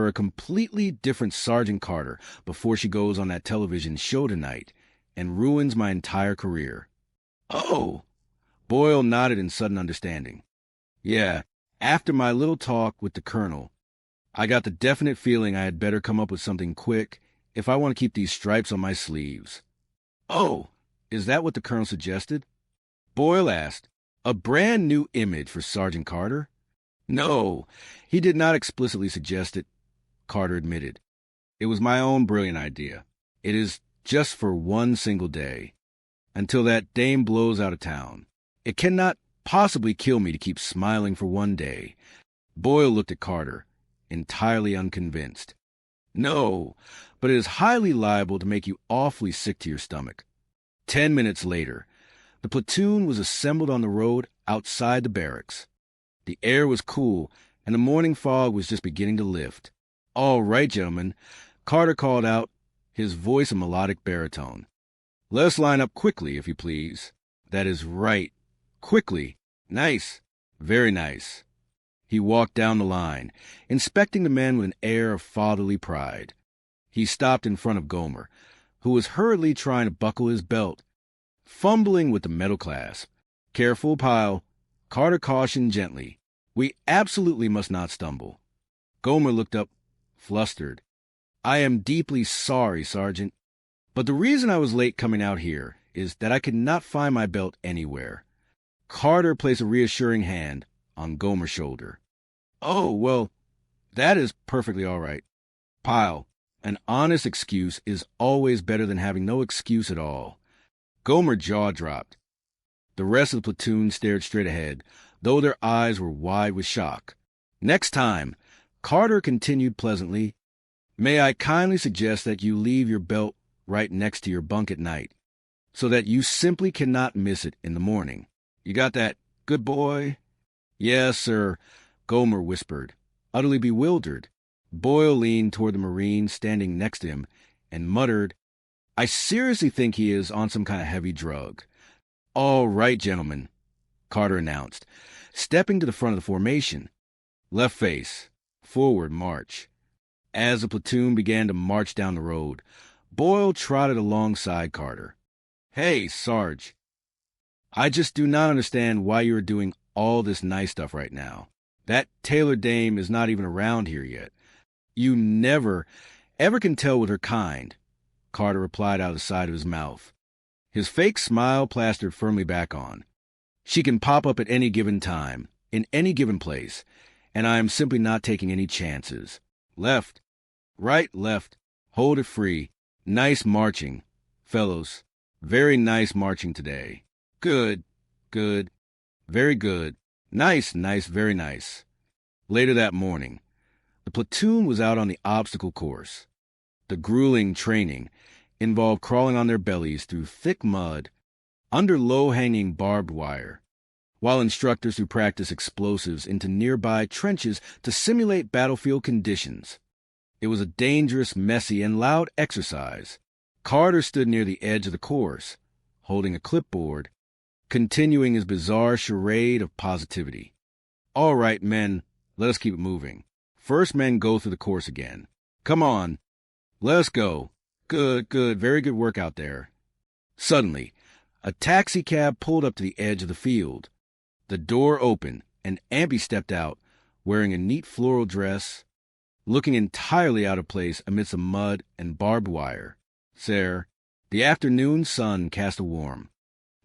for a completely different Sergeant Carter before she goes on that television show tonight and ruins my entire career. Oh! Boyle nodded in sudden understanding. Yeah, after my little talk with the colonel, I got the definite feeling I had better come up with something quick if I want to keep these stripes on my sleeves. Oh, is that what the colonel suggested? Boyle asked. A brand new image for Sergeant Carter? No, he did not explicitly suggest it, Carter admitted. It was my own brilliant idea. It is just for one single day, until that dame blows out of town. It cannot possibly kill me to keep smiling for one day. Boyle looked at Carter, entirely unconvinced. No, but it is highly liable to make you awfully sick to your stomach. 10 minutes later, the platoon was assembled on the road outside the barracks. The air was cool, and the morning fog was just beginning to lift. All right, gentlemen, Carter called out, his voice a melodic baritone. Let's line up quickly, if you please. That is right. Quickly. Nice. Very nice. He walked down the line, inspecting the men with an air of fatherly pride. He stopped in front of Gomer, who was hurriedly trying to buckle his belt, fumbling with the metal clasp. Careful, Pyle. Carter cautioned gently. We absolutely must not stumble. Gomer looked up, flustered. I am deeply sorry, Sergeant, but the reason I was late coming out here is that I could not find my belt anywhere. Carter placed a reassuring hand on Gomer's shoulder. Oh, well, that is perfectly all right. Pyle, an honest excuse is always better than having no excuse at all. Gomer's jaw dropped. The rest of the platoon stared straight ahead, though their eyes were wide with shock. Next time, Carter continued pleasantly, may I kindly suggest that you leave your belt right next to your bunk at night, so that you simply cannot miss it in the morning. You got that, good boy? Yes, sir, Gomer whispered, utterly bewildered. Boyle leaned toward the Marine standing next to him and muttered, I seriously think he is on some kind of heavy drug. All right, gentlemen, Carter announced, stepping to the front of the formation. Left face, forward march. As the platoon began to march down the road, Boyle trotted alongside Carter. Hey, Sarge, I just do not understand why you are doing all this nice stuff right now. That Taylor dame is not even around here yet. You never, ever can tell with her kind, Carter replied out of the side of his mouth, his fake smile plastered firmly back on. She can pop up at any given time, in any given place, and I am simply not taking any chances. Left, right, left, hold it free. Nice marching, fellows. Very nice marching today. Good, good, very good. Nice, nice, very nice. Later that morning, the platoon was out on the obstacle course. The grueling training involved crawling on their bellies through thick mud, under low-hanging barbed wire, while instructors would practice explosives into nearby trenches to simulate battlefield conditions. It was a dangerous, messy, and loud exercise. Carter stood near the edge of the course, holding a clipboard, continuing his bizarre charade of positivity. All right, men, let us keep it moving. First men go through the course again. Come on, let us go. Good, good, very good work out there. Suddenly, a taxicab pulled up to the edge of the field. The door opened, and Ampy stepped out, wearing a neat floral dress, looking entirely out of place amidst the mud and barbed wire. Sir, the afternoon sun cast a warm,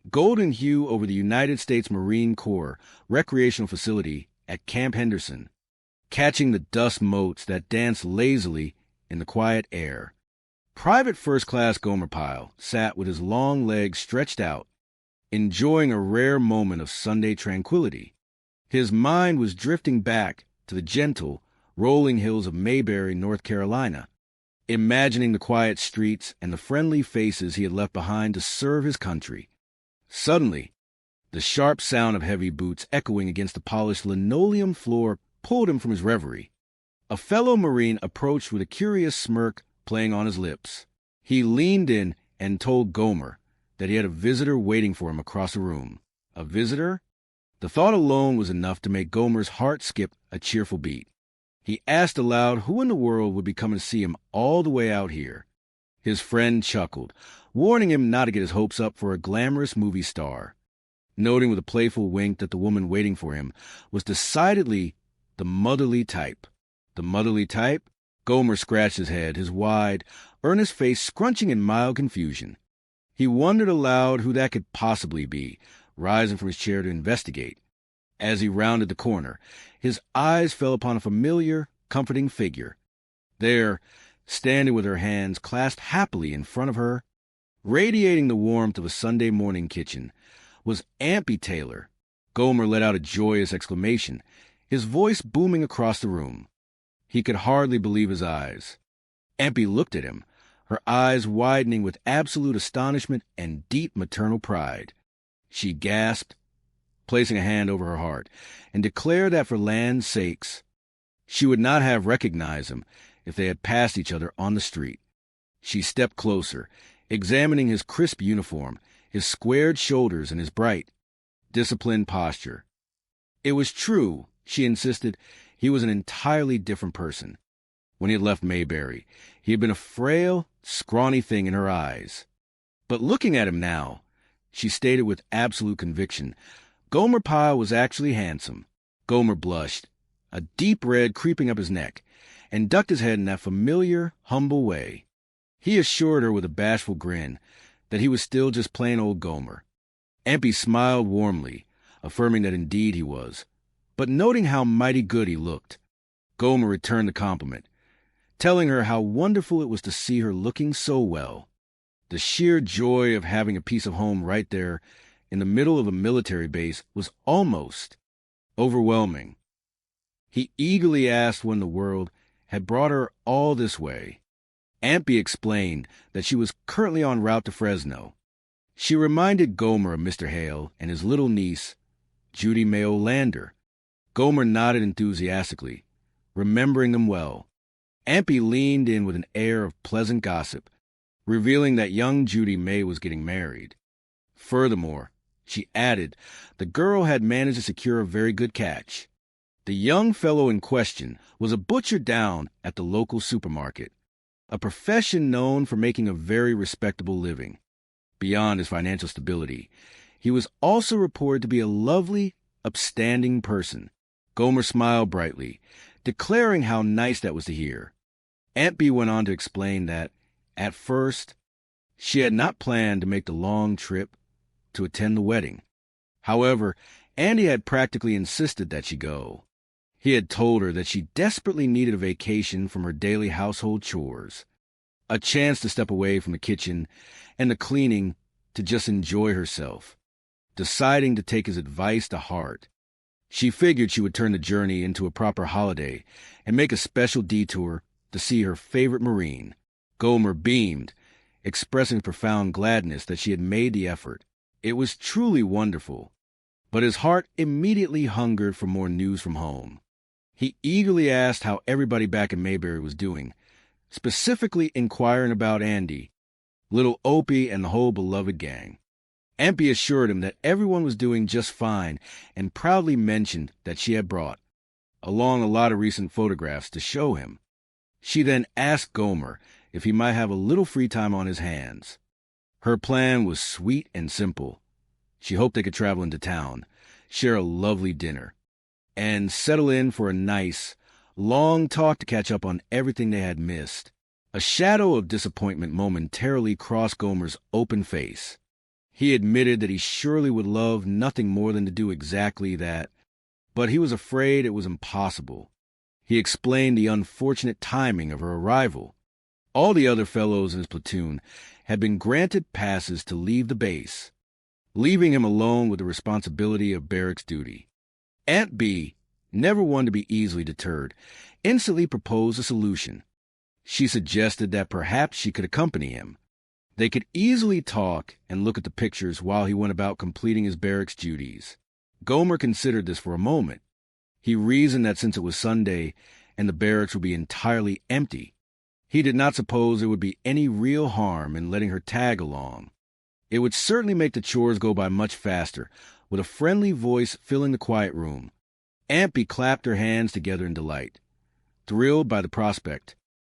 golden hue over the United States Marine Corps recreational facility at Camp Henderson, catching the dust motes that danced lazily in the quiet air. Private First Class Gomer-Pyle sat with his long legs stretched out, enjoying a rare moment of Sunday tranquility. His mind was drifting back to the gentle, rolling hills of Mayberry, North Carolina, imagining the quiet streets and the friendly faces he had left behind to serve his country. Suddenly, the sharp sound of heavy boots echoing against the polished linoleum floor pulled him from his reverie. A fellow Marine approached with a curious smirk playing on his lips. He leaned in and told Gomer that he had a visitor waiting for him across the room. A visitor? The thought alone was enough to make Gomer's heart skip a cheerful beat. He asked aloud who in the world would be coming to see him all the way out here. His friend chuckled, warning him not to get his hopes up for a glamorous movie star, noting with a playful wink that the woman waiting for him was decidedly the motherly type. The motherly type? Gomer scratched his head, his wide, earnest face scrunching in mild confusion. He wondered aloud who that could possibly be, rising from his chair to investigate. As he rounded the corner, his eyes fell upon a familiar, comforting figure. There, standing with her hands clasped happily in front of her, radiating the warmth of a Sunday morning kitchen, was Ampy Taylor. Gomer let out a joyous exclamation, his voice booming across the room. He could hardly believe his eyes. Ampy looked at him, her eyes widening with absolute astonishment and deep maternal pride. She gasped, placing a hand over her heart, and declared that for land's sakes, she would not have recognized him if they had passed each other on the street. She stepped closer, examining his crisp uniform, his squared shoulders, and his bright, disciplined posture. It was true, she insisted, he was an entirely different person. When he had left Mayberry, he had been a frail, scrawny thing in her eyes. But looking at him now, she stated with absolute conviction, Gomer-Pyle was actually handsome. Gomer blushed, a deep red creeping up his neck, and ducked his head in that familiar, humble way. He assured her with a bashful grin that he was still just plain old Gomer. Ampy smiled warmly, affirming that indeed he was, but noting how mighty good he looked. Gomer returned the compliment, telling her how wonderful it was to see her looking so well. The sheer joy of having a piece of home right there in the middle of a military base was almost overwhelming. He eagerly asked when the world had brought her all this way. Ampy explained that she was currently en route to Fresno. She reminded Gomer of Mr. Hale and his little niece, Judy Mayo Lander. Gomer nodded enthusiastically, remembering them well. Ampy leaned in with an air of pleasant gossip, revealing that young Judy May was getting married. Furthermore, she added, the girl had managed to secure a very good catch. The young fellow in question was a butcher down at the local supermarket, a profession known for making a very respectable living. Beyond his financial stability, he was also reported to be a lovely, upstanding person. Gomer smiled brightly, declaring how nice that was to hear. Ampy went on to explain that, at first, she had not planned to make the long trip to attend the wedding. However, Andy had practically insisted that she go. He had told her that she desperately needed a vacation from her daily household chores, a chance to step away from the kitchen and the cleaning to just enjoy herself. Deciding to take his advice to heart, she figured she would turn the journey into a proper holiday and make a special detour to see her favorite Marine. Gomer beamed, expressing profound gladness that she had made the effort. It was truly wonderful, but his heart immediately hungered for more news from home. He eagerly asked how everybody back in Mayberry was doing, specifically inquiring about Andy, little Opie, and the whole beloved gang. Ampy assured him that everyone was doing just fine and proudly mentioned that she had brought along a lot of recent photographs to show him. She then asked Gomer if he might have a little free time on his hands. Her plan was sweet and simple. She hoped they could travel into town, share a lovely dinner, and settle in for a nice, long talk to catch up on everything they had missed. A shadow of disappointment momentarily crossed Gomer's open face. He admitted that he surely would love nothing more than to do exactly that, but he was afraid it was impossible. He explained the unfortunate timing of her arrival. All the other fellows in his platoon had been granted passes to leave the base, leaving him alone with the responsibility of barracks duty. Aunt B, never one to be easily deterred, instantly proposed a solution. She suggested that perhaps she could accompany him. They could easily talk and look at the pictures while he went about completing his barracks duties. Gomer considered this for a moment. He reasoned that since it was Sunday and the barracks would be entirely empty, he did not suppose there would be any real harm in letting her tag along. It would certainly make the chores go by much faster, with a friendly voice filling the quiet room. Ampy clapped her hands together in delight. Thrilled by the prospect,